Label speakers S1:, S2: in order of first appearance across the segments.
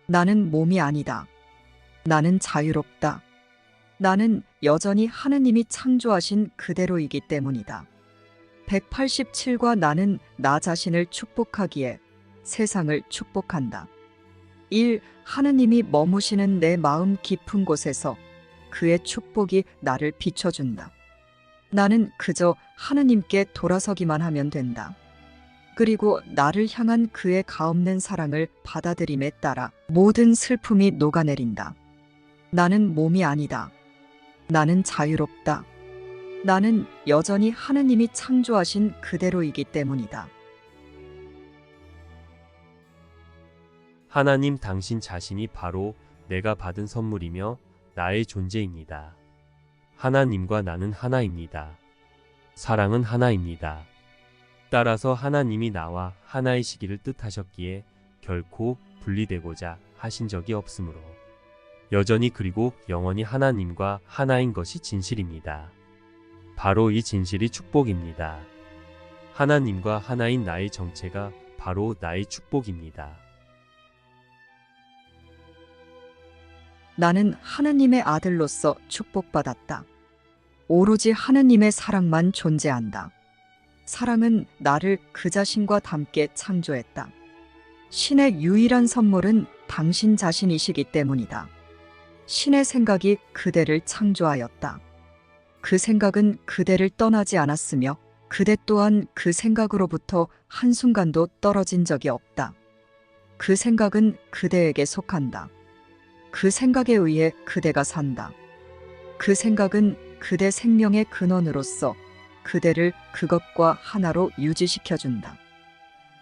S1: 나는 몸이 아니다. 나는 자유롭다. 나는 여전히 하느님이 창조하신 그대로이기 때문이다. 187과 나는 나 자신을 축복하기에 세상을 축복한다. 1. 하느님이 머무시는 내 마음 깊은 곳에서 그의 축복이 나를 비춰준다. 나는 그저 하느님께 돌아서기만 하면 된다. 그리고 나를 향한 그의 가없는 사랑을 받아들임에 따라 모든 슬픔이 녹아내린다. 나는 몸이 아니다. 나는 자유롭다. 나는 여전히 하느님이 창조하신 그대로이기 때문이다.
S2: 하나님 당신 자신이 바로 내가 받은 선물이며 나의 존재입니다. 하나님과 나는 하나입니다. 사랑은 하나입니다. 따라서 하나님이 나와 하나이시기를 뜻하셨기에 결코 분리되고자 하신 적이 없으므로 여전히 그리고 영원히 하나님과 하나인 것이 진실입니다. 바로 이 진실이 축복입니다. 하나님과 하나인 나의 정체가 바로 나의 축복입니다.
S1: 나는 하느님의 아들로서 축복받았다. 오로지 하느님의 사랑만 존재한다. 사랑은 나를 그 자신과 닮게 창조했다. 신의 유일한 선물은 당신 자신이시기 때문이다. 신의 생각이 그대를 창조하였다. 그 생각은 그대를 떠나지 않았으며 그대 또한 그 생각으로부터 한순간도 떨어진 적이 없다. 그 생각은 그대에게 속한다. 그 생각에 의해 그대가 산다. 그 생각은 그대 생명의 근원으로서 그대를 그것과 하나로 유지시켜준다.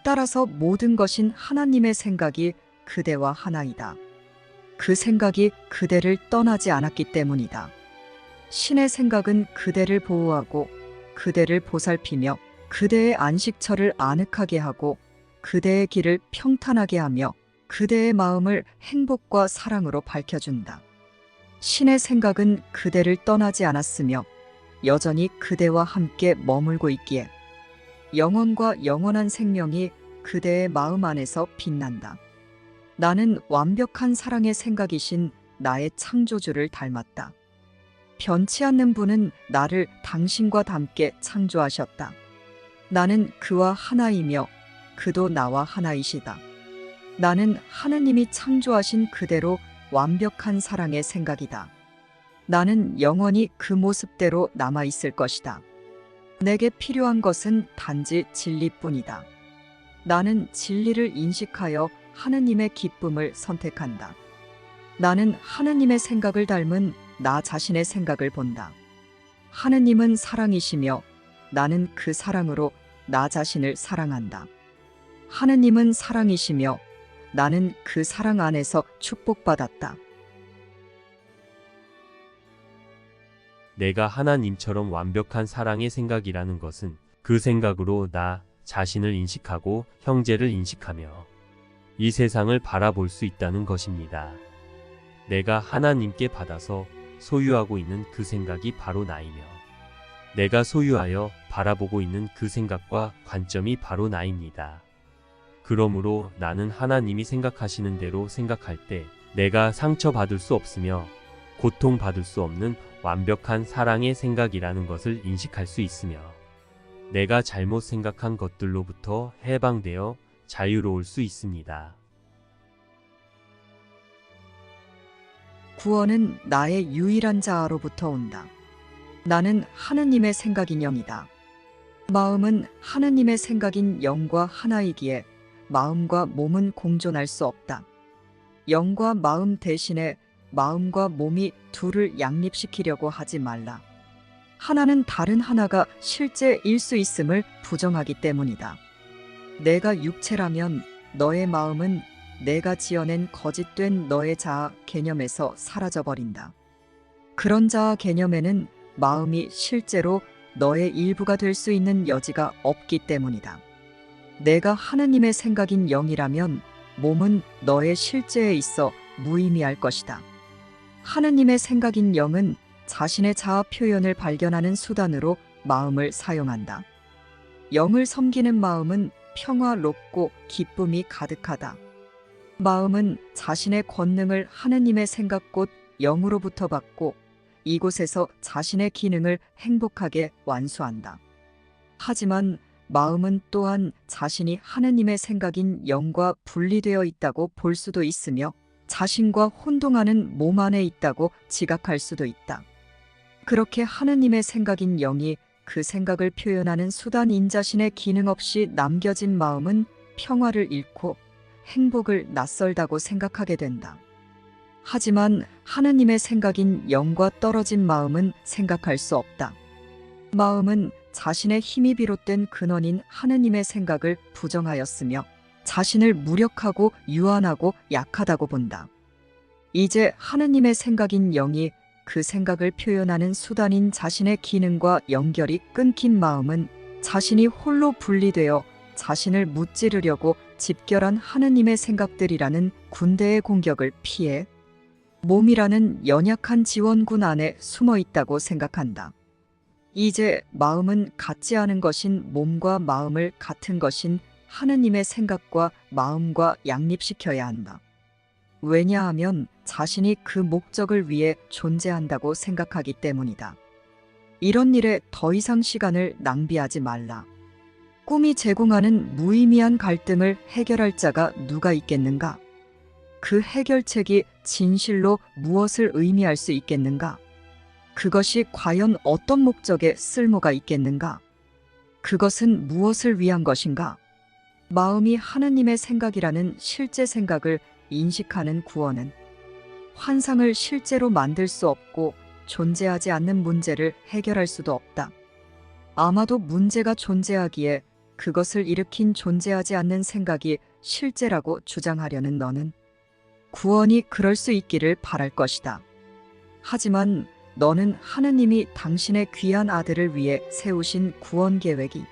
S1: 따라서 모든 것인 하나님의 생각이 그대와 하나이다. 그 생각이 그대를 떠나지 않았기 때문이다. 신의 생각은 그대를 보호하고 그대를 보살피며 그대의 안식처를 아늑하게 하고 그대의 길을 평탄하게 하며 그대의 마음을 행복과 사랑으로 밝혀준다. 신의 생각은 그대를 떠나지 않았으며 여전히 그대와 함께 머물고 있기에 영원과 영원한 생명이 그대의 마음 안에서 빛난다. 나는 완벽한 사랑의 생각이신 나의 창조주를 닮았다. 변치 않는 분은 나를 당신과 닮게 창조하셨다. 나는 그와 하나이며 그도 나와 하나이시다. 나는 하느님이 창조하신 그대로 완벽한 사랑의 생각이다. 나는 영원히 그 모습대로 남아있을 것이다. 내게 필요한 것은 단지 진리뿐이다. 나는 진리를 인식하여 하느님의 기쁨을 선택한다. 나는 하느님의 생각을 닮은 나 자신의 생각을 본다. 하느님은 사랑이시며 나는 그 사랑으로 나 자신을 사랑한다. 하느님은 사랑이시며 나는 그 사랑 안에서 축복받았다.
S2: 내가 하나님처럼 완벽한 사랑의 생각이라는 것은 그 생각으로 나 자신을 인식하고 형제를 인식하며 이 세상을 바라볼 수 있다는 것입니다. 내가 하나님께 받아서 소유하고 있는 그 생각이 바로 나이며 내가 소유하여 바라보고 있는 그 생각과 관점이 바로 나입니다. 그러므로 나는 하나님이 생각하시는 대로 생각할 때 내가 상처받을 수 없으며 고통받을 수 없는 완벽한 사랑의 생각이라는 것을 인식할 수 있으며 내가 잘못 생각한 것들로부터 해방되어 자유로울 수 있습니다.
S1: 구원은 나의 유일한 자아로부터 온다. 나는 하느님의 생각인 영이다. 마음은 하느님의 생각인 영과 하나이기에 마음과 몸은 공존할 수 없다. 영과 마음 대신에 마음과 몸이 둘을 양립시키려고 하지 말라. 하나는 다른 하나가 실제일 수 있음을 부정하기 때문이다. 내가 육체라면 너의 마음은 내가 지어낸 거짓된 너의 자아 개념에서 사라져버린다. 그런 자아 개념에는 마음이 실제로 너의 일부가 될 수 있는 여지가 없기 때문이다. 내가 하느님의 생각인 영이라면 몸은 너의 실제에 있어 무의미할 것이다. 하느님의 생각인 영은 자신의 자아 표현을 발견하는 수단으로 마음을 사용한다. 영을 섬기는 마음은 평화롭고 기쁨이 가득하다. 마음은 자신의 권능을 하느님의 생각 곧 영으로부터 받고 이곳에서 자신의 기능을 행복하게 완수한다. 하지만 마음은 또한 자신이 하느님의 생각인 영과 분리되어 있다고 볼 수도 있으며 자신과 혼동하는 몸 안에 있다고 지각할 수도 있다. 그렇게 하느님의 생각인 영이 그 생각을 표현하는 수단인 자신의 기능 없이 남겨진 마음은 평화를 잃고 행복을 낯설다고 생각하게 된다. 하지만 하느님의 생각인 영과 떨어진 마음은 생각할 수 없다. 마음은 자신의 힘이 비롯된 근원인 하느님의 생각을 부정하였으며 자신을 무력하고 유한하고 약하다고 본다. 이제 하느님의 생각인 영이 그 생각을 표현하는 수단인 자신의 기능과 연결이 끊긴 마음은 자신이 홀로 분리되어 자신을 무찌르려고 집결한 하느님의 생각들이라는 군대의 공격을 피해 몸이라는 연약한 지원군 안에 숨어 있다고 생각한다. 이제 마음은 같지 않은 것인 몸과 마음을 같은 것인 하느님의 생각과 마음과 양립시켜야 한다. 왜냐하면 자신이 그 목적을 위해 존재한다고 생각하기 때문이다. 이런 일에 더 이상 시간을 낭비하지 말라. 꿈이 제공하는 무의미한 갈등을 해결할 자가 누가 있겠는가? 그 해결책이 진실로 무엇을 의미할 수 있겠는가? 그것이 과연 어떤 목적에 쓸모가 있겠는가? 그것은 무엇을 위한 것인가? 마음이 하느님의 생각이라는 실제 생각을 인식하는 구원은 환상을 실제로 만들 수 없고 존재하지 않는 문제를 해결할 수도 없다. 아마도 문제가 존재하기에 그것을 일으킨 존재하지 않는 생각이 실제라고 주장하려는 너는 구원이 그럴 수 있기를 바랄 것이다. 하지만 너는 하느님이 당신의 귀한 아들을 위해 세우신 구원 계획이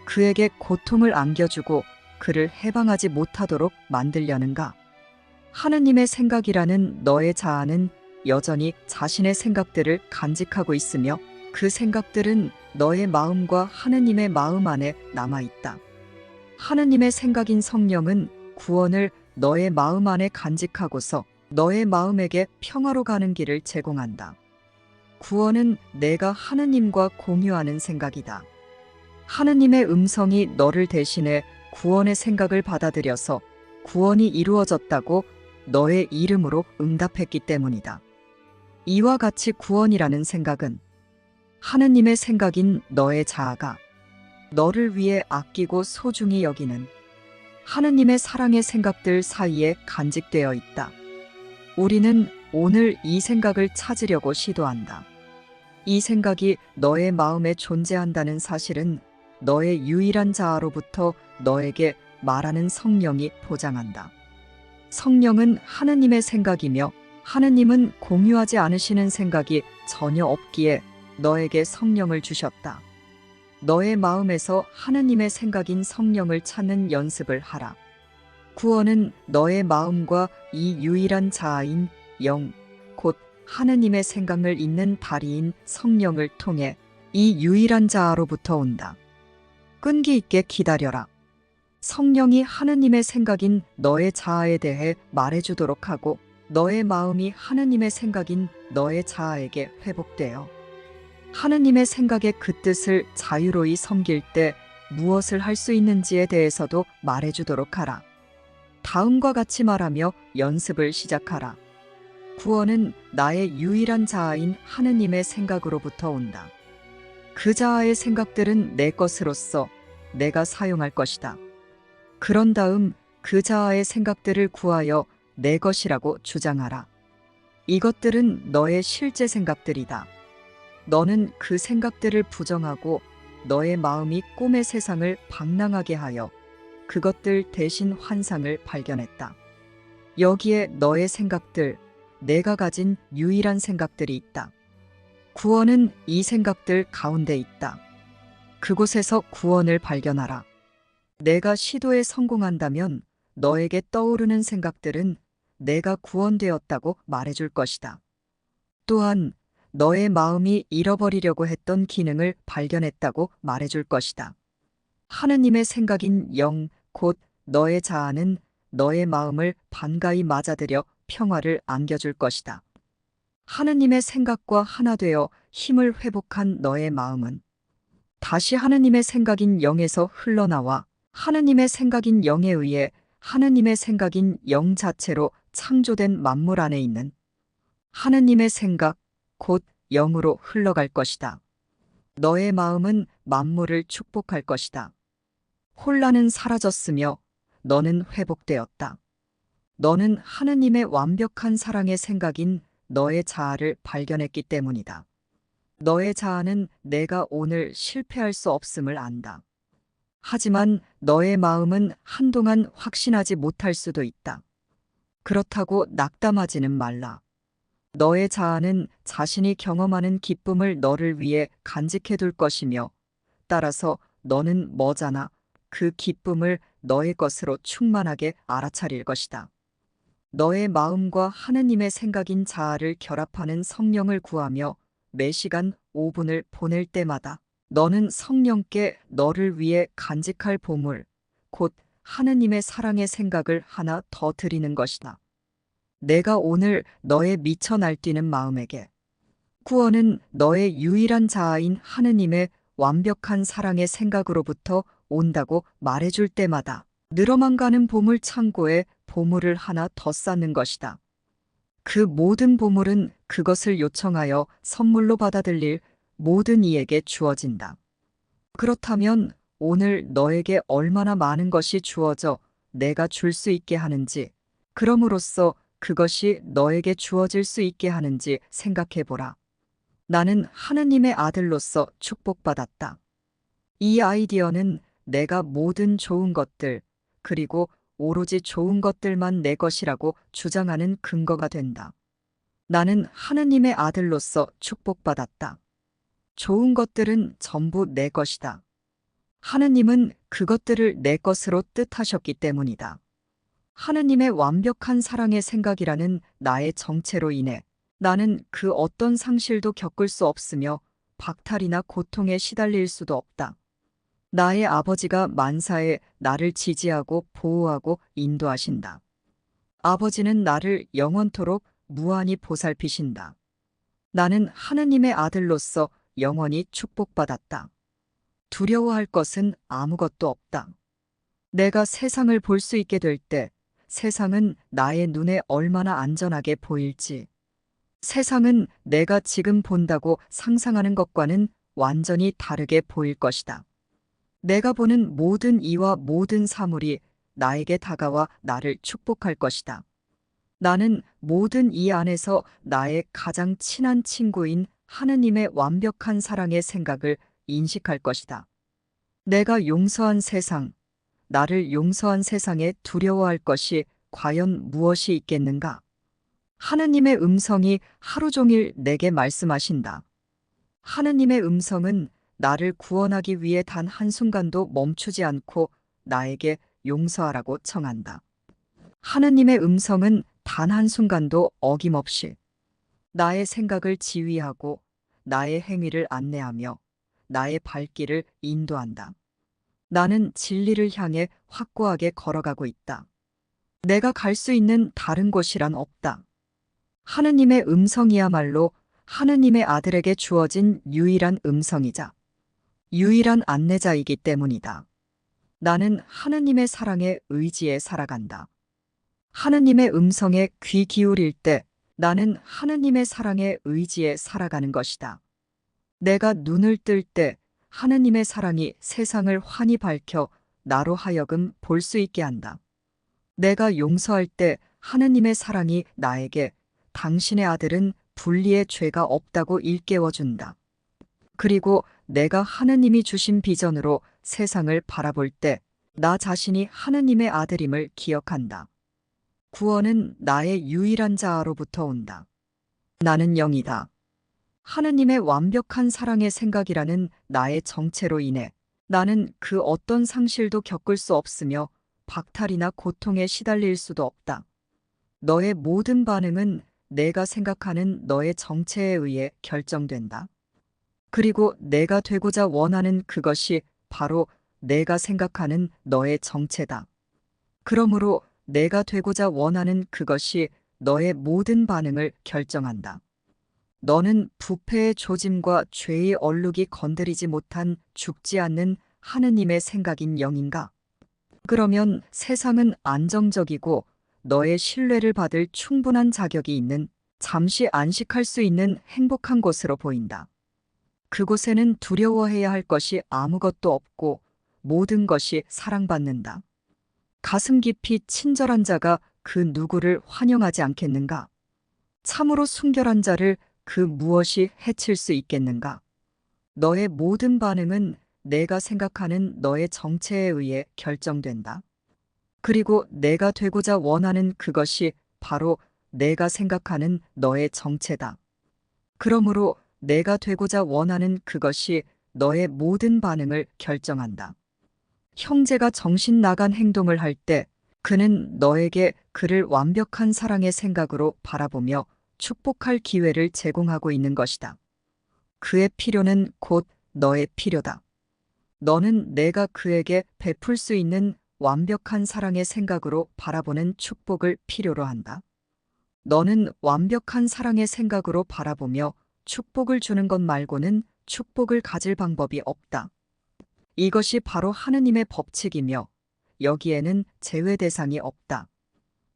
S1: 그에게 고통을 안겨주고 그를 해방하지 못하도록 만들려는가? 하느님의 생각이라는 너의 자아는 여전히 자신의 생각들을 간직하고 있으며 그 생각들은 너의 마음과 하느님의 마음 안에 남아있다. 하느님의 생각인 성령은 구원을 너의 마음 안에 간직하고서 너의 마음에게 평화로 가는 길을 제공한다. 구원은 내가 하느님과 공유하는 생각이다. 하느님의 음성이 너를 대신해 구원의 생각을 받아들여서 구원이 이루어졌다고 너의 이름으로 응답했기 때문이다. 이와 같이 구원이라는 생각은 하느님의 생각인 너의 자아가 너를 위해 아끼고 소중히 여기는 하느님의 사랑의 생각들 사이에 간직되어 있다. 우리는 오늘 이 생각을 찾으려고 시도한다. 이 생각이 너의 마음에 존재한다는 사실은 너의 유일한 자아로부터 너에게 말하는 성령이 보장한다. 성령은 하느님의 생각이며 하느님은 공유하지 않으시는 생각이 전혀 없기에 너에게 성령을 주셨다. 너의 마음에서 하느님의 생각인 성령을 찾는 연습을 하라. 구원은 너의 마음과 이 유일한 자아인 영, 곧 하느님의 생각을 잇는 다리인 성령을 통해 이 유일한 자아로부터 온다. 끈기 있게 기다려라. 성령이 하느님의 생각인 너의 자아에 대해 말해주도록 하고 너의 마음이 하느님의 생각인 너의 자아에게 회복되어 하느님의 생각의 그 뜻을 자유로이 섬길 때 무엇을 할 수 있는지에 대해서도 말해주도록 하라. 다음과 같이 말하며 연습을 시작하라. 구원은 나의 유일한 자아인 하느님의 생각으로부터 온다. 그 자아의 생각들은 내 것으로서 내가 사용할 것이다. 그런 다음 그 자아의 생각들을 구하여 내 것이라고 주장하라. 이것들은 너의 실제 생각들이다. 너는 그 생각들을 부정하고 너의 마음이 꿈의 세상을 방랑하게 하여 그것들 대신 환상을 발견했다. 여기에 너의 생각들, 내가 가진 유일한 생각들이 있다. 구원은 이 생각들 가운데 있다. 그곳에서 구원을 발견하라. 내가 시도에 성공한다면 너에게 떠오르는 생각들은 내가 구원되었다고 말해줄 것이다. 또한 너의 마음이 잃어버리려고 했던 기능을 발견했다고 말해줄 것이다. 하느님의 생각인 영, 곧 너의 자아는 너의 마음을 반가이 맞아들여 평화를 안겨줄 것이다. 하느님의 생각과 하나 되어 힘을 회복한 너의 마음은 다시 하느님의 생각인 영에서 흘러나와 하느님의 생각인 영에 의해 하느님의 생각인 영 자체로 창조된 만물 안에 있는 하느님의 생각, 곧 영으로 흘러갈 것이다. 너의 마음은 만물을 축복할 것이다. 혼란은 사라졌으며 너는 회복되었다. 너는 하느님의 완벽한 사랑의 생각인 너의 자아를 발견했기 때문이다. 너의 자아는 내가 오늘 실패할 수 없음을 안다. 하지만 너의 마음은 한동안 확신하지 못할 수도 있다. 그렇다고 낙담하지는 말라. 너의 자아는 자신이 경험하는 기쁨을 너를 위해 간직해 둘 것이며, 따라서 너는 머지않아 그 기쁨을 너의 것으로 충만하게 알아차릴 것이다. 너의 마음과 하느님의 생각인 자아를 결합하는 성령을 구하며 매 시간 5분을 보낼 때마다 너는 성령께 너를 위해 간직할 보물, 곧 하느님의 사랑의 생각을 하나 더 드리는 것이다. 내가 오늘 너의 미쳐 날뛰는 마음에게 구원은 너의 유일한 자아인 하느님의 완벽한 사랑의 생각으로부터 온다고 말해줄 때마다 늘어만 가는 보물 창고에 보물을 하나 더 쌓는 것이다. 그 모든 보물은 그것을 요청하여 선물로 받아들일 모든 이에게 주어진다. 그렇다면 오늘 너에게 얼마나 많은 것이 주어져 내가 줄 수 있게 하는지, 그럼으로써 그것이 너에게 주어질 수 있게 하는지 생각해보라. 나는 하느님의 아들로서 축복받았다. 이 아이디어는 내가 모든 좋은 것들, 그리고 오로지 좋은 것들만 내 것이라고 주장하는 근거가 된다. 나는 하느님의 아들로서 축복받았다. 좋은 것들은 전부 내 것이다. 하느님은 그것들을 내 것으로 뜻하셨기 때문이다. 하느님의 완벽한 사랑의 생각이라는 나의 정체로 인해 나는 그 어떤 상실도 겪을 수 없으며 박탈이나 고통에 시달릴 수도 없다. 나의 아버지가 만사에 나를 지지하고 보호하고 인도하신다. 아버지는 나를 영원토록 무한히 보살피신다. 나는 하느님의 아들로서 영원히 축복받았다. 두려워할 것은 아무것도 없다. 내가 세상을 볼 수 있게 될 때 세상은 나의 눈에 얼마나 안전하게 보일지, 세상은 내가 지금 본다고 상상하는 것과는 완전히 다르게 보일 것이다. 내가 보는 모든 이와 모든 사물이 나에게 다가와 나를 축복할 것이다. 나는 모든 이 안에서 나의 가장 친한 친구인 하느님의 완벽한 사랑의 생각을 인식할 것이다. 내가 용서한 세상, 나를 용서한 세상에 두려워할 것이 과연 무엇이 있겠는가? 하느님의 음성이 하루 종일 내게 말씀하신다. 하느님의 음성은 나를 구원하기 위해 단 한순간도 멈추지 않고 나에게 용서하라고 청한다. 하느님의 음성은 단 한순간도 어김없이 나의 생각을 지휘하고 나의 행위를 안내하며 나의 발길을 인도한다. 나는 진리를 향해 확고하게 걸어가고 있다. 내가 갈 수 있는 다른 곳이란 없다. 하느님의 음성이야말로 하느님의 아들에게 주어진 유일한 음성이자 유일한 안내자이기 때문이다. 나는 하느님의 사랑에 의지해 살아간다. 하느님의 음성에 귀 기울일 때 나는 하느님의 사랑에 의지해 살아가는 것이다. 내가 눈을 뜰 때 하느님의 사랑이 세상을 환히 밝혀 나로 하여금 볼 수 있게 한다. 내가 용서할 때 하느님의 사랑이 나에게 당신의 아들은 분리의 죄가 없다고 일깨워준다. 그리고 내가 하느님이 주신 비전으로 세상을 바라볼 때 나 자신이 하느님의 아들임을 기억한다. 구원은 나의 유일한 자아로부터 온다. 나는 영이다. 하느님의 완벽한 사랑의 생각이라는 나의 정체로 인해 나는 그 어떤 상실도 겪을 수 없으며 박탈이나 고통에 시달릴 수도 없다. 너의 모든 반응은 내가 생각하는 너의 정체에 의해 결정된다. 그리고 내가 되고자 원하는 그것이 바로 내가 생각하는 너의 정체다. 그러므로 내가 되고자 원하는 그것이 너의 모든 반응을 결정한다. 너는 부패의 조짐과 죄의 얼룩이 건드리지 못한 죽지 않는 하느님의 생각인 영인가? 그러면 세상은 안정적이고 너의 신뢰를 받을 충분한 자격이 있는, 잠시 안식할 수 있는 행복한 곳으로 보인다. 그곳에는 두려워해야 할 것이 아무것도 없고 모든 것이 사랑받는다. 가슴 깊이 친절한 자가 그 누구를 환영하지 않겠는가? 참으로 순결한 자를 그 무엇이 해칠 수 있겠는가? 너의 모든 반응은 내가 생각하는 너의 정체에 의해 결정된다. 그리고 내가 되고자 원하는 그것이 바로 내가 생각하는 너의 정체다. 그러므로 내가 되고자 원하는 그것이 너의 모든 반응을 결정한다. 형제가 정신 나간 행동을 할 때 그는 너에게 그를 완벽한 사랑의 생각으로 바라보며 축복할 기회를 제공하고 있는 것이다. 그의 필요는 곧 너의 필요다. 너는 내가 그에게 베풀 수 있는 완벽한 사랑의 생각으로 바라보는 축복을 필요로 한다. 너는 완벽한 사랑의 생각으로 바라보며 축복을 주는 것 말고는 축복을 가질 방법이 없다. 이것이 바로 하느님의 법칙이며 여기에는 제외 대상이 없다.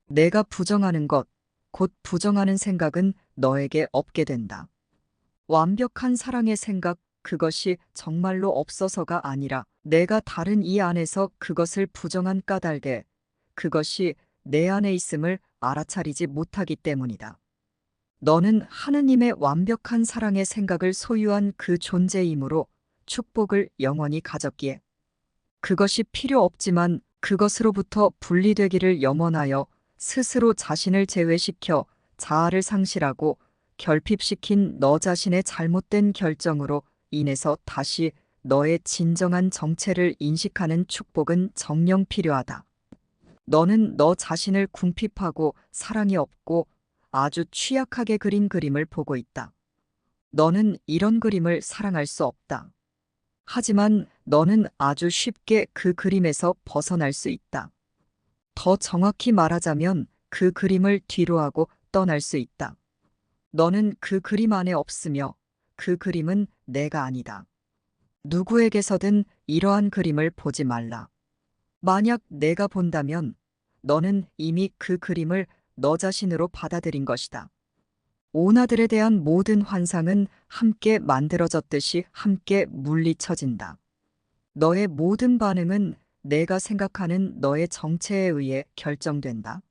S1: 내가 부정하는 것, 곧 부정하는 생각은 너에게 없게 된다. 완벽한 사랑의 생각, 그것이 정말로 없어서가 아니라 내가 다른 이 안에서 그것을 부정한 까닭에 그것이 내 안에 있음을 알아차리지 못하기 때문이다. 너는 하느님의 완벽한 사랑의 생각을 소유한 그 존재이므로 축복을 영원히 가졌기에 그것이 필요 없지만 그것으로부터 분리되기를 염원하여 스스로 자신을 제외시켜 자아를 상실하고 결핍시킨 너 자신의 잘못된 결정으로 인해서 다시 너의 진정한 정체를 인식하는 축복은 정녕 필요하다. 너는 너 자신을 궁핍하고 사랑이 없고 아주 취약하게 그린 그림을 보고 있다. 너는 이런 그림을 사랑할 수 없다. 하지만 너는 아주 쉽게 그 그림에서 벗어날 수 있다. 더 정확히 말하자면 그 그림을 뒤로하고 떠날 수 있다. 너는 그 그림 안에 없으며 그 그림은 내가 아니다. 누구에게서든 이러한 그림을 보지 말라. 만약 내가 본다면 너는 이미 그 그림을 너 자신으로 받아들인 것이다. 오나들에 대한 모든 환상은 함께 만들어졌듯이 함께 물리쳐진다. 너의 모든 반응은 내가 생각하는 너의 정체에 의해 결정된다.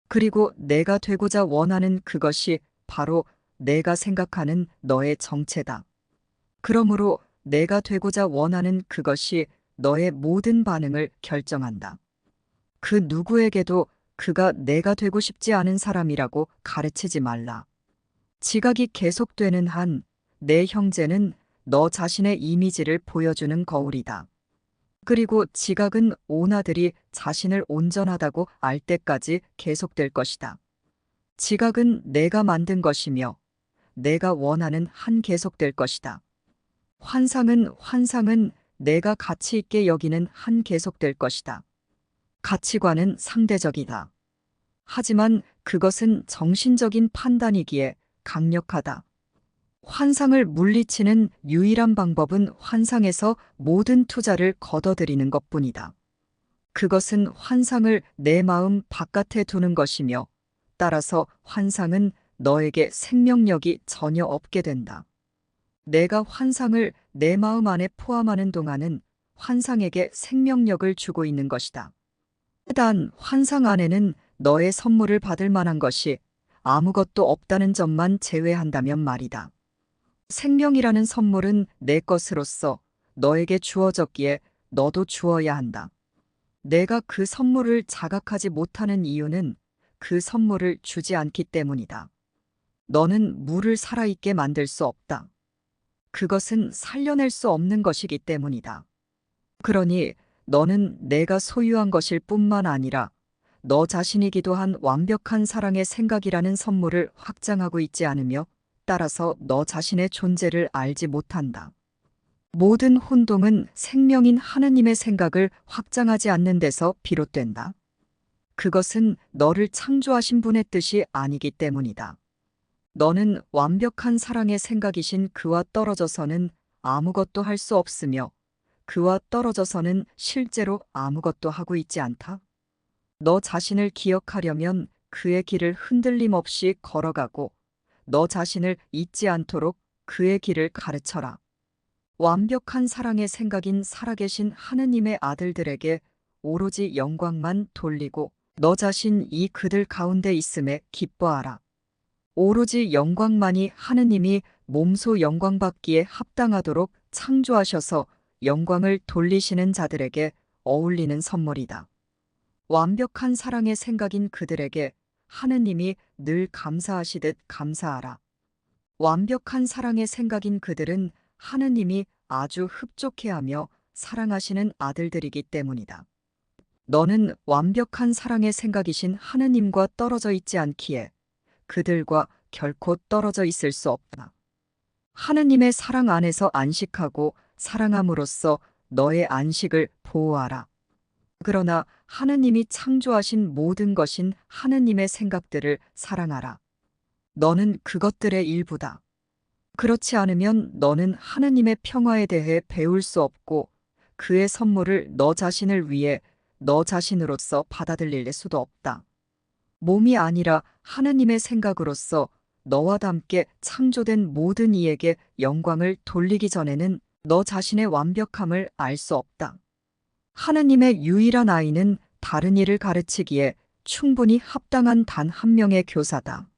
S1: 그리고 내가 되고자 원하는 그것이 바로 내가 생각하는 너의 정체다. 그러므로 내가 되고자 원하는 그것이 너의 모든 반응을 결정한다. 그 누구에게도 그가 내가 되고 싶지 않은 사람이라고 가르치지 말라. 지각이 계속되는 한 내 형제는 너 자신의 이미지를 보여주는 거울이다. 그리고 지각은 오나들이 자신을 온전하다고 알 때까지 계속될 것이다. 지각은 내가 만든 것이며 내가 원하는 한 계속될 것이다. 환상은 내가 가치 있게 여기는 한 계속될 것이다. 가치관은 상대적이다. 하지만 그것은 정신적인 판단이기에 강력하다. 환상을 물리치는 유일한 방법은 환상에서 모든 투자를 걷어들이는 것뿐이다. 그것은 환상을 내 마음 바깥에 두는 것이며 따라서 환상은 너에게 생명력이 전혀 없게 된다. 내가 환상을 내 마음 안에 포함하는 동안은 환상에게 생명력을 주고 있는 것이다. 단 환상 안에는 너의 선물을 받을 만한 것이 아무것도 없다는 점만 제외한다면 말이다. 생명이라는 선물은 내 것으로서 너에게 주어졌기에 너도 주어야 한다. 내가 그 선물을 자각하지 못하는 이유는 그 선물을 주지 않기 때문이다. 너는 물을 살아있게 만들 수 없다. 그것은 살려낼 수 없는 것이기 때문이다. 그러니 너는 내가 소유한 것일 뿐만 아니라 너 자신이기도 한 완벽한 사랑의 생각이라는 선물을 확장하고 있지 않으며 따라서 너 자신의 존재를 알지 못한다. 모든 혼동은 생명인 하느님의 생각을 확장하지 않는 데서 비롯된다. 그것은 너를 창조하신 분의 뜻이 아니기 때문이다. 너는 완벽한 사랑의 생각이신 그와 떨어져서는 아무것도 할 수 없으며 그와 떨어져서는 실제로 아무것도 하고 있지 않다. 너 자신을 기억하려면 그의 길을 흔들림 없이 걸어가고 너 자신을 잊지 않도록 그의 길을 가르쳐라. 완벽한 사랑의 생각인 살아계신 하느님의 아들들에게 오로지 영광만 돌리고 너 자신이 그들 가운데 있음에 기뻐하라. 오로지 영광만이 하느님이 몸소 영광받기에 합당하도록 창조하셔서 영광을 돌리시는 자들에게 어울리는 선물이다. 완벽한 사랑의 생각인 그들에게 하느님이 늘 감사하시듯 감사하라. 완벽한 사랑의 생각인 그들은 하느님이 아주 흡족해하며 사랑하시는 아들들이기 때문이다. 너는 완벽한 사랑의 생각이신 하느님과 떨어져 있지 않기에 그들과 결코 떨어져 있을 수 없다. 하느님의 사랑 안에서 안식하고 사랑함으로써 너의 안식을 보호하라. 그러나 하느님이 창조하신 모든 것인 하느님의 생각들을 사랑하라. 너는 그것들의 일부다. 그렇지 않으면 너는 하느님의 평화에 대해 배울 수 없고 그의 선물을 너 자신을 위해 너 자신으로서 받아들일 수도 없다. 몸이 아니라 하느님의 생각으로서 너와 함께 창조된 모든 이에게 영광을 돌리기 전에는 너 자신의 완벽함을 알 수 없다. 하느님의 유일한 아이는 다른 이를 가르치기에 충분히 합당한 단 한 명의 교사다.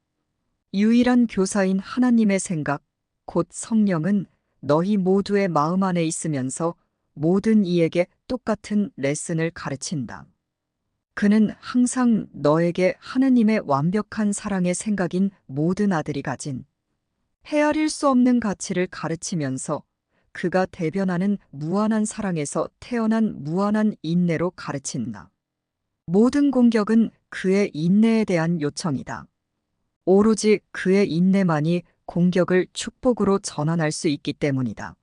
S1: 유일한 교사인 하나님의 생각, 곧 성령은 너희 모두의 마음 안에 있으면서 모든 이에게 똑같은 레슨을 가르친다. 그는 항상 너에게 하느님의 완벽한 사랑의 생각인 모든 아들이 가진 헤아릴 수 없는 가치를 가르치면서 그가 대변하는 무한한 사랑에서 태어난 무한한 인내로 가르친다. 모든 공격은 그의 인내에 대한 요청이다. 오로지 그의 인내만이 공격을 축복으로 전환할 수 있기 때문이다.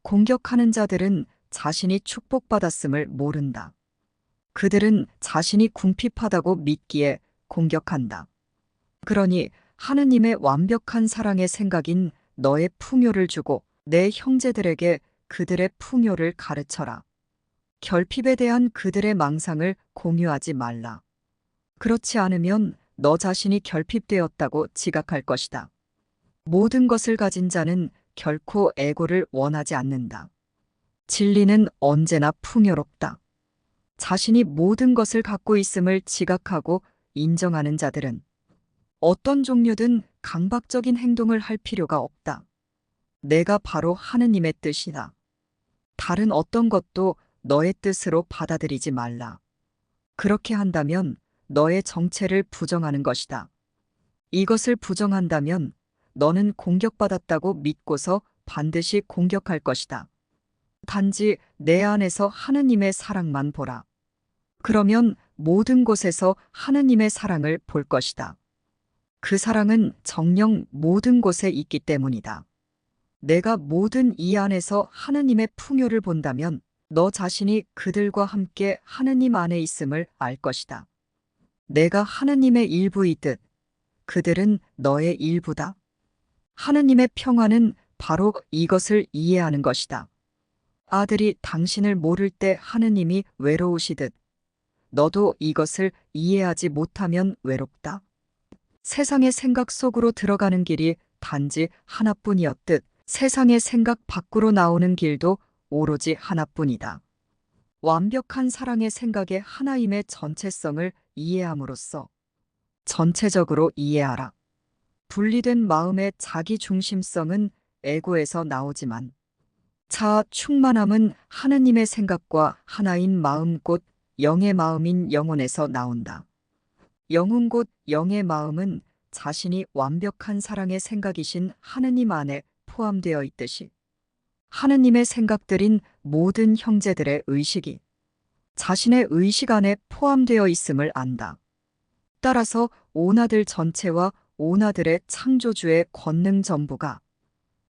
S1: 공격하는 자들은 자신이 축복받았음을 모른다. 그들은 자신이 궁핍하다고 믿기에 공격한다. 그러니 하느님의 완벽한 사랑의 생각인 너의 풍요를 주고 내 형제들에게 그들의 풍요를 가르쳐라. 결핍에 대한 그들의 망상을 공유하지 말라. 그렇지 않으면 너 자신이 결핍되었다고 지각할 것이다. 모든 것을 가진 자는 결코 애고를 원하지 않는다. 진리는 언제나 풍요롭다. 자신이 모든 것을 갖고 있음을 지각하고 인정하는 자들은 어떤 종류든 강박적인 행동을 할 필요가 없다. 내가 바로 하느님의 뜻이다. 다른 어떤 것도 너의 뜻으로 받아들이지 말라. 그렇게 한다면 너의 정체를 부정하는 것이다. 이것을 부정한다면 너는 공격받았다고 믿고서 반드시 공격할 것이다. 단지 내 안에서 하느님의 사랑만 보라. 그러면 모든 곳에서 하느님의 사랑을 볼 것이다. 그 사랑은 정녕 모든 곳에 있기 때문이다. 내가 모든 이 안에서 하느님의 풍요를 본다면 너 자신이 그들과 함께 하느님 안에 있음을 알 것이다. 내가 하느님의 일부이듯 그들은 너의 일부다. 하느님의 평화는 바로 이것을 이해하는 것이다. 아들이 당신을 모를 때 하느님이 외로우시듯 너도 이것을 이해하지 못하면 외롭다. 세상의 생각 속으로 들어가는 길이 단지 하나뿐이었듯 세상의 생각 밖으로 나오는 길도 오로지 하나뿐이다. 완벽한 사랑의 생각의 하나임의 전체성을 이해함으로써 전체적으로 이해하라. 분리된 마음의 자기 중심성은 에고에서 나오지만 자아 충만함은 하느님의 생각과 하나인 마음 곧 영의 마음인 영혼에서 나온다. 영혼 곧 영의 마음은 자신이 완벽한 사랑의 생각이신 하느님 안에 포함되어 있듯이 하느님의 생각들인 모든 형제들의 의식이 자신의 의식 안에 포함되어 있음을 안다. 따라서 온아들 전체와 온아들의 창조주의 권능 전부가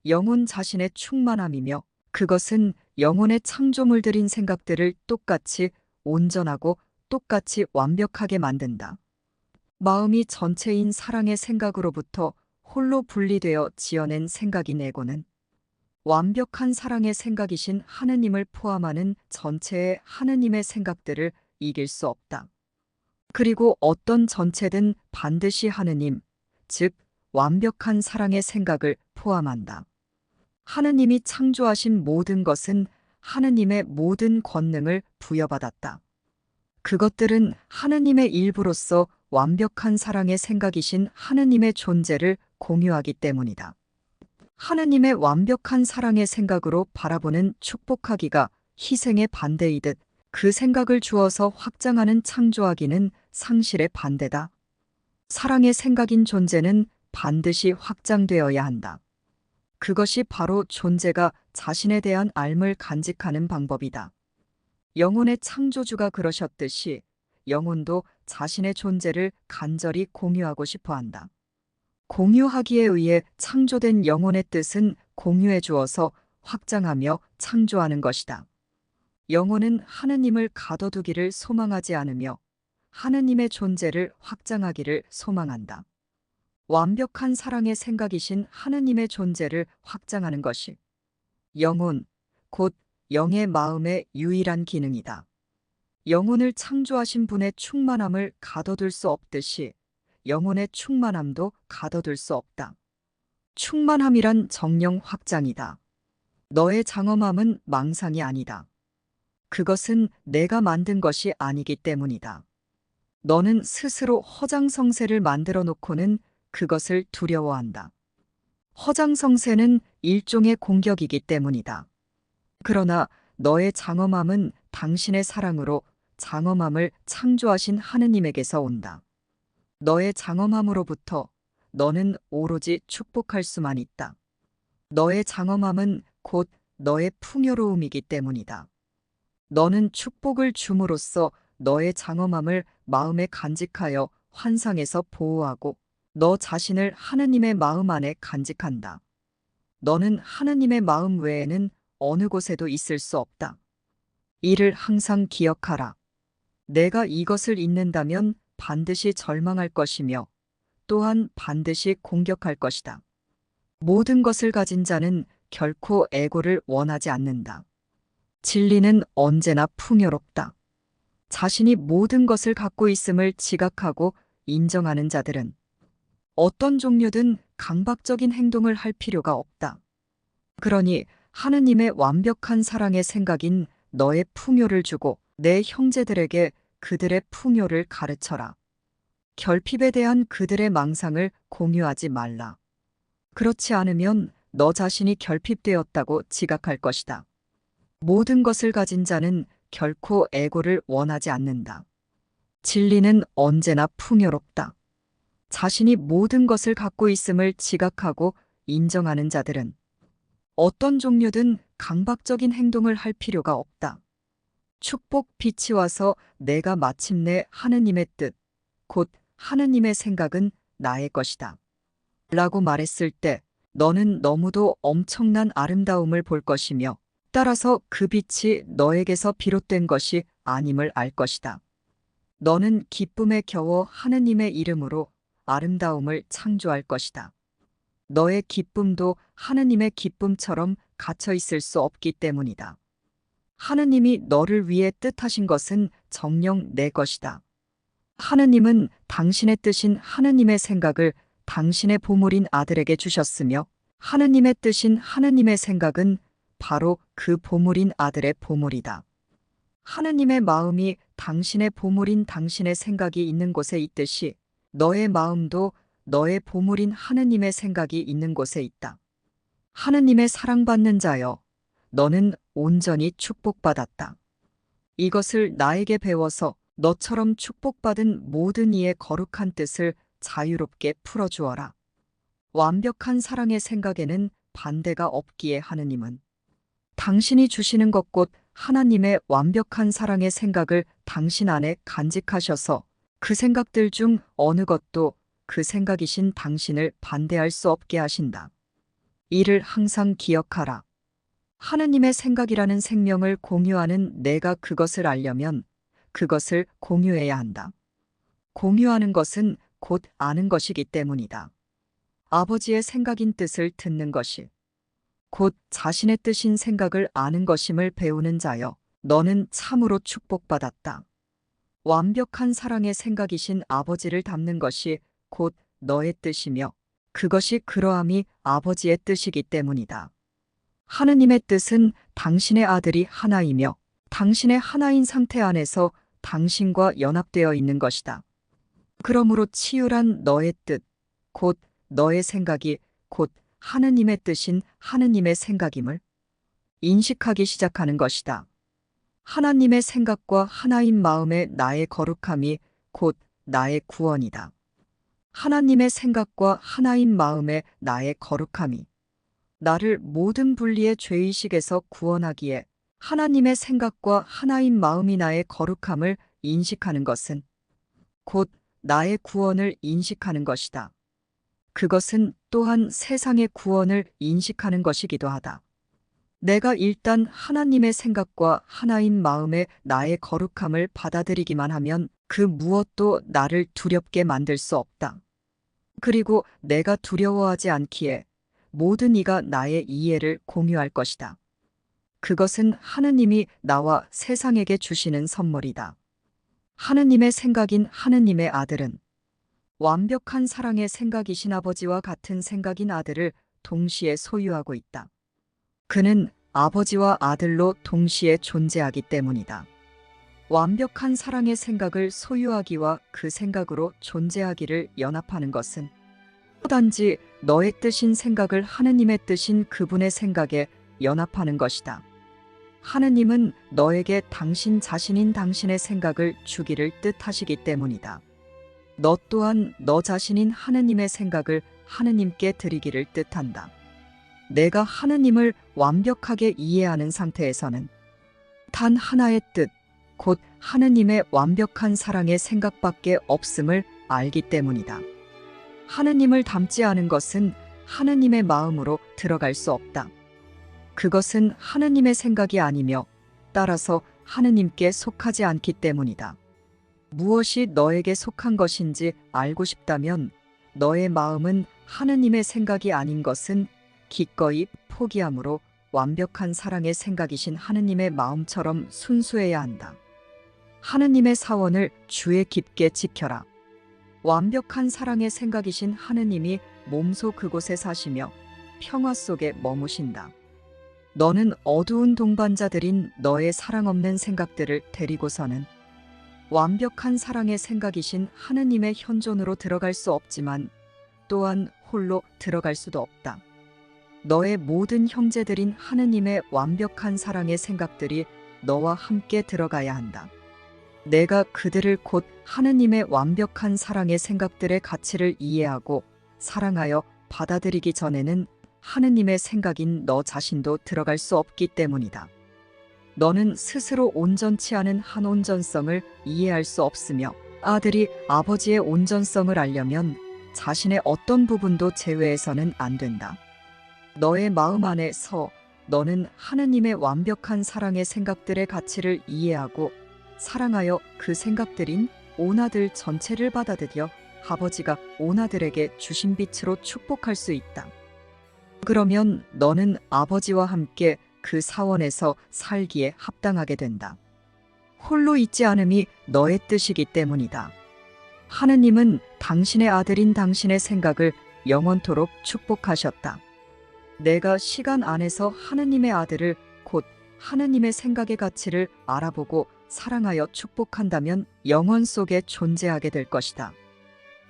S1: 영혼 자신의 충만함이며 그것은 영혼의 창조물들인 생각들을 똑같이 온전하고 똑같이 완벽하게 만든다. 마음이 전체인 사랑의 생각으로부터 홀로 분리되어 지어낸 생각인 에고는 완벽한 사랑의 생각이신 하느님을 포함하는 전체의 하느님의 생각들을 이길 수 없다. 그리고 어떤 전체든 반드시 하느님, 즉 완벽한 사랑의 생각을 포함한다. 하느님이 창조하신 모든 것은 하느님의 모든 권능을 부여받았다. 그것들은 하느님의 일부로서 완벽한 사랑의 생각이신 하느님의 존재를 공유하기 때문이다. 하느님의 완벽한 사랑의 생각으로 바라보는 축복하기가 희생의 반대이듯 그 생각을 주어서 확장하는 창조하기는 상실의 반대다. 사랑의 생각인 존재는 반드시 확장되어야 한다. 그것이 바로 존재가 자신에 대한 알을 간직하는 방법이다. 영혼의 창조주가 그러셨듯이 영혼도 자신의 존재를 간절히 공유하고 싶어 한다. 공유하기에 의해 창조된 영혼의 뜻은 공유해 주어서 확장하며 창조하는 것이다. 영혼은 하느님을 가둬두기를 소망하지 않으며 하느님의 존재를 확장하기를 소망한다. 완벽한 사랑의 생각이신 하느님의 존재를 확장하는 것이 영혼, 곧 영의 마음의 유일한 기능이다. 영혼을 창조하신 분의 충만함을 가둬둘 수 없듯이 영혼의 충만함도 가둬둘 수 없다. 충만함이란 정령 확장이다. 너의 장엄함은 망상이 아니다. 그것은 내가 만든 것이 아니기 때문이다. 너는 스스로 허장성세를 만들어 놓고는 그것을 두려워한다. 허장성세는 일종의 공격이기 때문이다. 그러나 너의 장엄함은 당신의 사랑으로 장엄함을 창조하신 하느님에게서 온다. 너의 장엄함으로부터 너는 오로지 축복할 수만 있다. 너의 장엄함은 곧 너의 풍요로움이기 때문이다. 너는 축복을 줌으로써 너의 장엄함을 마음에 간직하여 환상에서 보호하고 너 자신을 하느님의 마음 안에 간직한다. 너는 하느님의 마음 외에는 어느 곳에도 있을 수 없다. 이를 항상 기억하라. 내가 이것을 잊는다면 반드시 절망할 것이며 또한 반드시 공격할 것이다. 모든 것을 가진 자는 결코 에고를 원하지 않는다. 진리는 언제나 풍요롭다. 자신이 모든 것을 갖고 있음을 지각하고 인정하는 자들은 어떤 종류든 강박적인 행동을 할 필요가 없다. 그러니 하느님의 완벽한 사랑의 생각인 너의 풍요를 주고 내 형제들에게 그들의 풍요를 가르쳐라. 결핍에 대한 그들의 망상을 공유하지 말라. 그렇지 않으면 너 자신이 결핍되었다고 지각할 것이다. 모든 것을 가진 자는 결코 에고를 원하지 않는다. 진리는 언제나 풍요롭다. 자신이 모든 것을 갖고 있음을 지각하고 인정하는 자들은 어떤 종류든 강박적인 행동을 할 필요가 없다. 축복 빛이 와서 내가 마침내 하느님의 뜻, 곧 하느님의 생각은 나의 것이다. 라고 말했을 때 너는 너무도 엄청난 아름다움을 볼 것이며 따라서 그 빛이 너에게서 비롯된 것이 아님을 알 것이다. 너는 기쁨에 겨워 하느님의 이름으로 아름다움을 창조할 것이다. 너의 기쁨도 하느님의 기쁨처럼 갇혀 있을 수 없기 때문이다. 하느님이 너를 위해 뜻하신 것은 정녕 내 것이다. 하느님은 당신의 뜻인 하느님의 생각을 당신의 보물인 아들에게 주셨으며 하느님의 뜻인 하느님의 생각은 바로 그 보물인 아들의 보물이다. 하느님의 마음이 당신의 보물인 당신의 생각이 있는 곳에 있듯이 너의 마음도 너의 보물인 하느님의 생각이 있는 곳에 있다. 하느님의 사랑받는 자여, 너는 온전히 축복받았다. 이것을 나에게 배워서 너처럼 축복받은 모든 이의 거룩한 뜻을 자유롭게 풀어주어라. 완벽한 사랑의 생각에는 반대가 없기에 하느님은 당신이 주시는 것 곧 하나님의 완벽한 사랑의 생각을 당신 안에 간직하셔서 그 생각들 중 어느 것도 그 생각이신 당신을 반대할 수 없게 하신다. 이를 항상 기억하라. 하느님의 생각이라는 생명을 공유하는 내가 그것을 알려면 그것을 공유해야 한다. 공유하는 것은 곧 아는 것이기 때문이다. 아버지의 생각인 뜻을 듣는 것이 곧 자신의 뜻인 생각을 아는 것임을 배우는 자여, 너는 참으로 축복받았다. 완벽한 사랑의 생각이신 아버지를 닮는 것이 곧 너의 뜻이며 그것이 그러함이 아버지의 뜻이기 때문이다. 하느님의 뜻은 당신의 아들이 하나이며 당신의 하나인 상태 안에서 당신과 연합되어 있는 것이다. 그러므로 치유란 너의 뜻, 곧 너의 생각이 곧 하느님의 뜻인 하느님의 생각임을 인식하기 시작하는 것이다. 하나님의 생각과 하나인 마음의 나의 거룩함이 곧 나의 구원이다. 하나님의 생각과 하나인 마음의 나의 거룩함이 나를 모든 분리의 죄의식에서 구원하기에 하나님의 생각과 하나인 마음이 나의 거룩함을 인식하는 것은 곧 나의 구원을 인식하는 것이다. 그것은 또한 세상의 구원을 인식하는 것이기도 하다. 내가 일단 하나님의 생각과 하나인 마음의 나의 거룩함을 받아들이기만 하면 그 무엇도 나를 두렵게 만들 수 없다. 그리고 내가 두려워하지 않기에 모든 이가 나의 이해를 공유할 것이다. 그것은 하느님이 나와 세상에게 주시는 선물이다. 하느님의 생각인 하느님의 아들은 완벽한 사랑의 생각이신 아버지와 같은 생각인 아들을 동시에 소유하고 있다. 그는 아버지와 아들로 동시에 존재하기 때문이다. 완벽한 사랑의 생각을 소유하기와 그 생각으로 존재하기를 연합하는 것은 단지 너의 뜻인 생각을 하느님의 뜻인 그분의 생각에 연합하는 것이다. 하느님은 너에게 당신 자신인 당신의 생각을 주기를 뜻하시기 때문이다. 너 또한 너 자신인 하느님의 생각을 하느님께 드리기를 뜻한다. 내가 하느님을 완벽하게 이해하는 상태에서는 단 하나의 뜻, 곧 하느님의 완벽한 사랑의 생각밖에 없음을 알기 때문이다. 하느님을 닮지 않은 것은 하느님의 마음으로 들어갈 수 없다. 그것은 하느님의 생각이 아니며 따라서 하느님께 속하지 않기 때문이다. 무엇이 너에게 속한 것인지 알고 싶다면 너의 마음은 하느님의 생각이 아닌 것은 기꺼이 포기함으로 완벽한 사랑의 생각이신 하느님의 마음처럼 순수해야 한다. 하느님의 사원을 주의 깊게 지켜라. 완벽한 사랑의 생각이신 하느님이 몸소 그곳에 사시며 평화 속에 머무신다. 너는 어두운 동반자들인 너의 사랑 없는 생각들을 데리고서는 완벽한 사랑의 생각이신 하느님의 현존으로 들어갈 수 없지만 또한 홀로 들어갈 수도 없다. 너의 모든 형제들인 하느님의 완벽한 사랑의 생각들이 너와 함께 들어가야 한다. 내가 그들을 곧 하느님의 완벽한 사랑의 생각들의 가치를 이해하고 사랑하여 받아들이기 전에는 하느님의 생각인 너 자신도 들어갈 수 없기 때문이다. 너는 스스로 온전치 않은 한 온전성을 이해할 수 없으며 아들이 아버지의 온전성을 알려면 자신의 어떤 부분도 제외해서는 안 된다. 너의 마음 안에서 너는 하느님의 완벽한 사랑의 생각들의 가치를 이해하고 사랑하여 그 생각들인 온아들 전체를 받아들여 아버지가 온아들에게 주신 빛으로 축복할 수 있다. 그러면 너는 아버지와 함께 그 사원에서 살기에 합당하게 된다. 홀로 있지 않음이 너의 뜻이기 때문이다. 하느님은 당신의 아들인 당신의 생각을 영원토록 축복하셨다. 내가 시간 안에서 하느님의 아들을 곧 하느님의 생각의 가치를 알아보고 사랑하여 축복한다면 영원 속에 존재하게 될 것이다.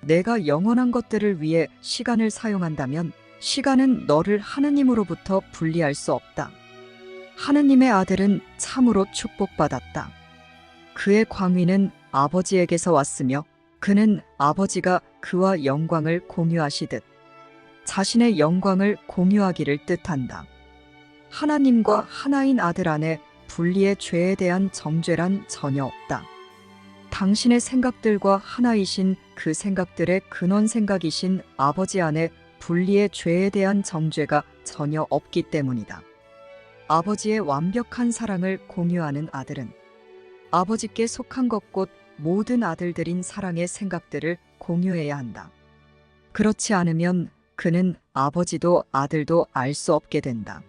S1: 내가 영원한 것들을 위해 시간을 사용한다면 시간은 너를 하느님으로부터 분리할 수 없다. 하느님의 아들은 참으로 축복받았다. 그의 광위는 아버지에게서 왔으며 그는 아버지가 그와 영광을 공유하시듯 자신의 영광을 공유하기를 뜻한다. 하나님과 하나인 아들 안에 분리의 죄에 대한 정죄란 전혀 없다. 당신의 생각들과 하나이신 그 생각들의 근원 생각이신 아버지 안에 분리의 죄에 대한 정죄가 전혀 없기 때문이다. 아버지의 완벽한 사랑을 공유하는 아들은 아버지께 속한 것 곧 모든 아들들인 사랑의 생각들을 공유해야 한다. 그렇지 않으면 그는 아버지도 아들도 알 수 없게 된다.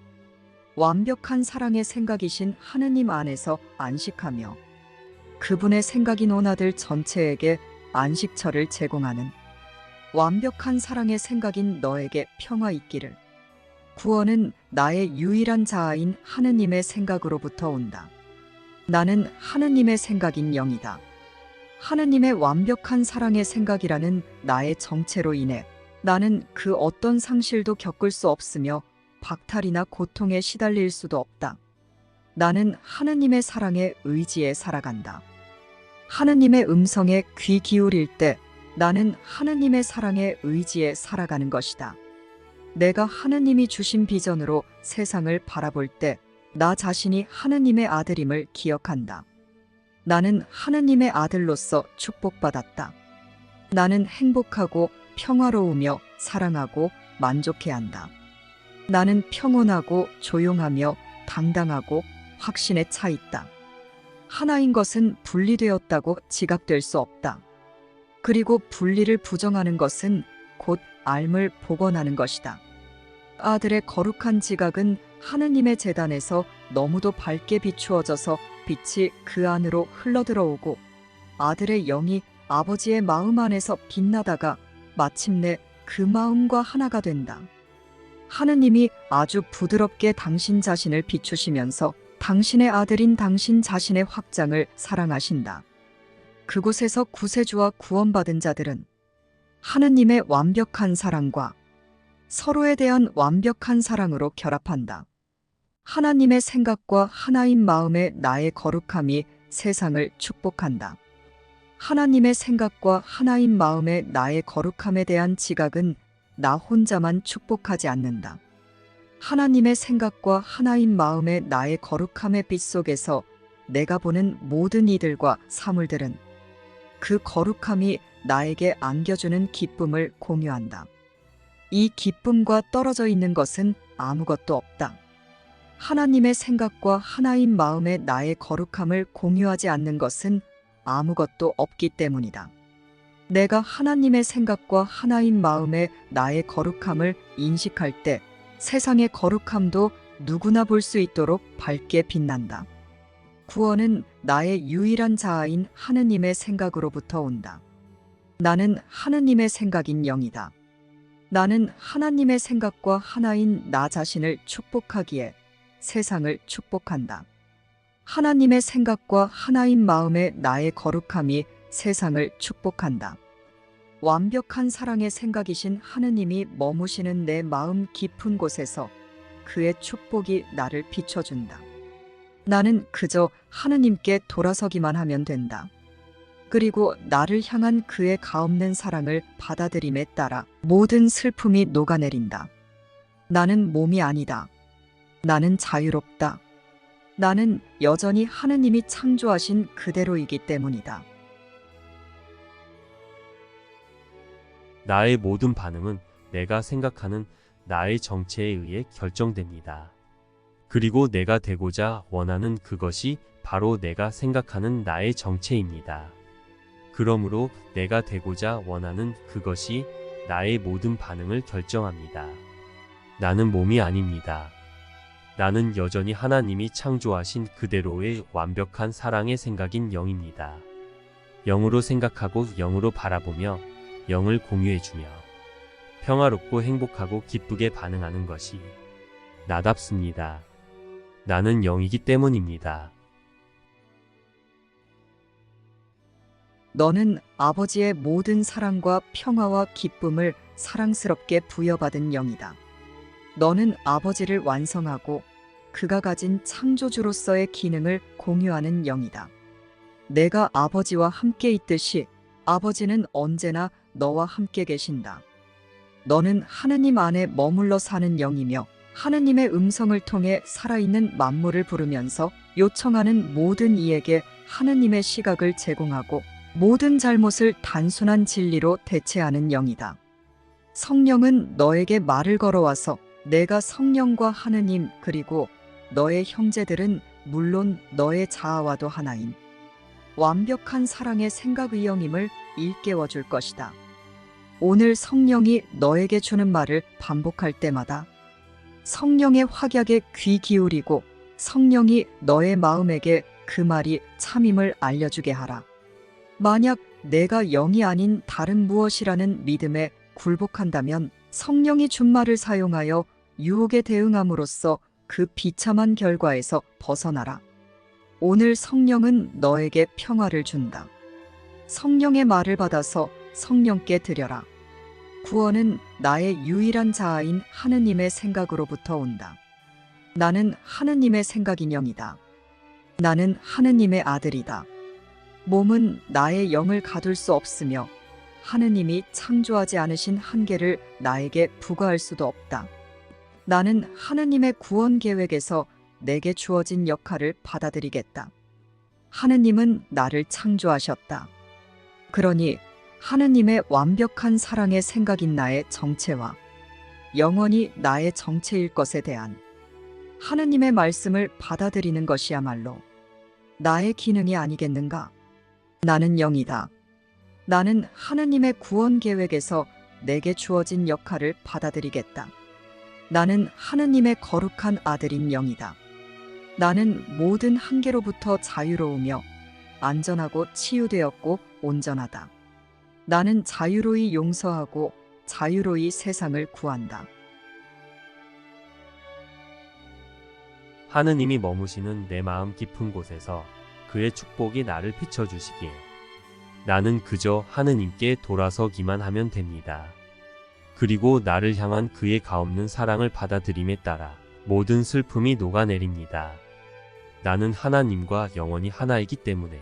S1: 완벽한 사랑의 생각이신 하느님 안에서 안식하며 그분의 생각인 온 아들 전체에게 안식처를 제공하는 완벽한 사랑의 생각인 너에게 평화 있기를. 구원은 나의 유일한 자아인 하느님의 생각으로부터 온다. 나는 하느님의 생각인 영이다. 하느님의 완벽한 사랑의 생각이라는 나의 정체로 인해 나는 그 어떤 상실도 겪을 수 없으며 박탈이나 고통에 시달릴 수도 없다. 나는 하느님의 사랑에 의지해 살아간다. 하느님의 음성에 귀 기울일 때 나는 하느님의 사랑에 의지해 살아가는 것이다. 내가 하느님이 주신 비전으로 세상을 바라볼 때 나 자신이 하느님의 아들임을 기억한다. 나는 하느님의 아들로서 축복받았다. 나는 행복하고 평화로우며 사랑하고 만족해야 한다. 나는 평온하고 조용하며 당당하고 확신에 차 있다. 하나인 것은 분리되었다고 지각될 수 없다. 그리고 분리를 부정하는 것은 곧 앓음을 복원하는 것이다. 아들의 거룩한 지각은 하느님의 제단에서 너무도 밝게 비추어져서 빛이 그 안으로 흘러들어오고 아들의 영이 아버지의 마음 안에서 빛나다가 마침내 그 마음과 하나가 된다. 하느님이 아주 부드럽게 당신 자신을 비추시면서 당신의 아들인 당신 자신의 확장을 사랑하신다. 그곳에서 구세주와 구원받은 자들은 하느님의 완벽한 사랑과 서로에 대한 완벽한 사랑으로 결합한다. 하나님의 생각과 하나인 마음의 나의 거룩함이 세상을 축복한다. 하나님의 생각과 하나인 마음의 나의 거룩함에 대한 지각은 나 혼자만 축복하지 않는다. 하나님의 생각과 하나인 마음의 나의 거룩함의 빛 속에서 내가 보는 모든 이들과 사물들은 그 거룩함이 나에게 안겨주는 기쁨을 공유한다. 이 기쁨과 떨어져 있는 것은 아무것도 없다. 하나님의 생각과 하나인 마음의 나의 거룩함을 공유하지 않는 것은 아무것도 없기 때문이다. 내가 하나님의 생각과 하나인 마음의 나의 거룩함을 인식할 때 세상의 거룩함도 누구나 볼 수 있도록 밝게 빛난다. 구원은 나의 유일한 자아인 하느님의 생각으로부터 온다. 나는 하느님의 생각인 영이다. 나는 하나님의 생각과 하나인 나 자신을 축복하기에 세상을 축복한다. 하나님의 생각과 하나인 마음의 나의 거룩함이 세상을 축복한다. 완벽한 사랑의 생각이신 하느님이 머무시는 내 마음 깊은 곳에서 그의 축복이 나를 비춰준다. 나는 그저 하느님께 돌아서기만 하면 된다. 그리고 나를 향한 그의 가없는 사랑을 받아들임에 따라 모든 슬픔이 녹아내린다. 나는 몸이 아니다. 나는 자유롭다. 나는 여전히 하느님이 창조하신 그대로이기 때문이다.
S2: 나의 모든 반응은 내가 생각하는 나의 정체에 의해 결정됩니다. 그리고 내가 되고자 원하는 그것이 바로 내가 생각하는 나의 정체입니다. 그러므로 내가 되고자 원하는 그것이 나의 모든 반응을 결정합니다. 나는 몸이 아닙니다. 나는 여전히 하나님이 창조하신 그대로의 완벽한 사랑의 생각인 영입니다. 영으로 생각하고 영으로 바라보며 영을 공유해주며 평화롭고 행복하고 기쁘게 반응하는 것이 나답습니다. 나는 영이기 때문입니다.
S1: 너는 아버지의 모든 사랑과 평화와 기쁨을 사랑스럽게 부여받은 영이다. 너는 아버지를 완성하고 그가 가진 창조주로서의 기능을 공유하는 영이다. 내가 아버지와 함께 있듯이 아버지는 언제나 너와 함께 계신다. 너는 하느님 안에 머물러 사는 영이며 하느님의 음성을 통해 살아있는 만물을 부르면서 요청하는 모든 이에게 하느님의 시각을 제공하고 모든 잘못을 단순한 진리로 대체하는 영이다. 성령은 너에게 말을 걸어와서 내가 성령과 하느님 그리고 너의 형제들은 물론 너의 자아와도 하나인 완벽한 사랑의 생각의 영임을 일깨워 줄 것이다. 오늘 성령이 너에게 주는 말을 반복할 때마다 성령의 확약에 귀 기울이고 성령이 너의 마음에게 그 말이 참임을 알려주게 하라. 만약 내가 영이 아닌 다른 무엇이라는 믿음에 굴복한다면 성령이 준 말을 사용하여 유혹에 대응함으로써 그 비참한 결과에서 벗어나라. 오늘 성령은 너에게 평화를 준다. 성령의 말을 받아서 성령께 드려라. 구원은 나의 유일한 자아인 하느님의 생각으로부터 온다. 나는 하느님의 생각인 영이다. 나는 하느님의 아들이다. 몸은 나의 영을 가둘 수 없으며 하느님이 창조하지 않으신 한계를 나에게 부과할 수도 없다. 나는 하느님의 구원 계획에서 내게 주어진 역할을 받아들이겠다. 하느님은 나를 창조하셨다. 그러니 하느님의 완벽한 사랑의 생각인 나의 정체와 영원히 나의 정체일 것에 대한 하느님의 말씀을 받아들이는 것이야말로 나의 기능이 아니겠는가? 나는 영이다. 나는 하느님의 구원 계획에서 내게 주어진 역할을 받아들이겠다. 나는 하느님의 거룩한 아들인 영이다. 나는 모든 한계로부터 자유로우며 안전하고 치유되었고 온전하다. 나는 자유로이 용서하고 자유로이 세상을 구한다.
S2: 하느님이 머무시는 내 마음 깊은 곳에서 그의 축복이 나를 비춰주시기에 나는 그저 하느님께 돌아서기만 하면 됩니다. 그리고 나를 향한 그의 가없는 사랑을 받아들임에 따라 모든 슬픔이 녹아내립니다. 나는 하나님과 영원히 하나이기 때문에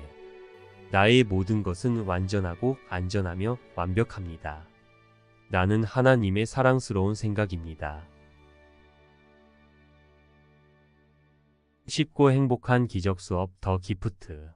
S2: 나의 모든 것은 완전하고 안전하며 완벽합니다. 나는 하나님의 사랑스러운 생각입니다. 쉽고 행복한 기적 수업 더 기프트